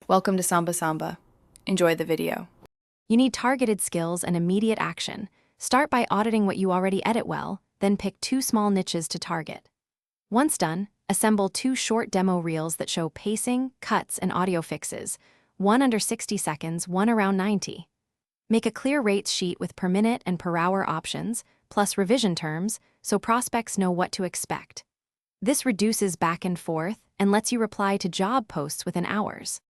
Welcome to Samba Samba. Enjoy the video. You need targeted skills and immediate action. Start by auditing what you already edit well, then pick 2 small niches to target. Once done, assemble 2 short demo reels that show pacing, cuts, and audio fixes, one under 60 seconds, one around 90. Make a clear rates sheet with per minute and per hour options, plus revision terms, so prospects know what to expect. This reduces back and forth and lets you reply to job posts within hours.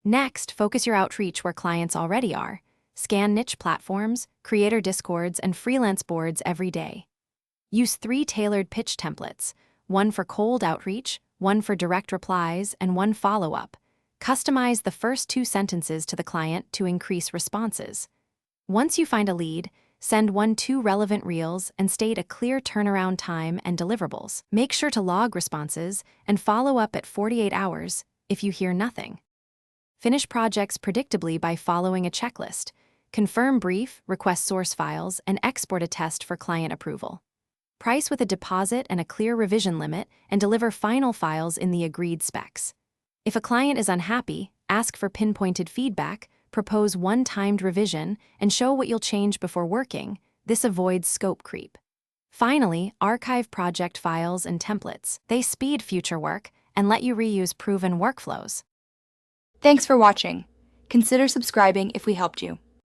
Next, focus your outreach where clients already are. Scan niche platforms, creator discords, and freelance boards every day. Use 3 tailored pitch templates, one for cold outreach, one for direct replies, and one follow-up. Customize the first 2 sentences to the client to increase responses. Once you find a lead, send 1-2 relevant reels and state a clear turnaround time and deliverables. Make sure to log responses and follow up at 48 hours if you hear nothing. Finish projects predictably by following a checklist. Confirm brief, request source files, and export a test for client approval. Price with a deposit and a clear revision limit, and deliver final files in the agreed specs. If a client is unhappy, ask for pinpointed feedback, propose one-timed revision, and show what you'll change before working. This avoids scope creep. Finally, archive project files and templates. They speed future work and let you reuse proven workflows. Thanks for watching. Consider subscribing if we helped you.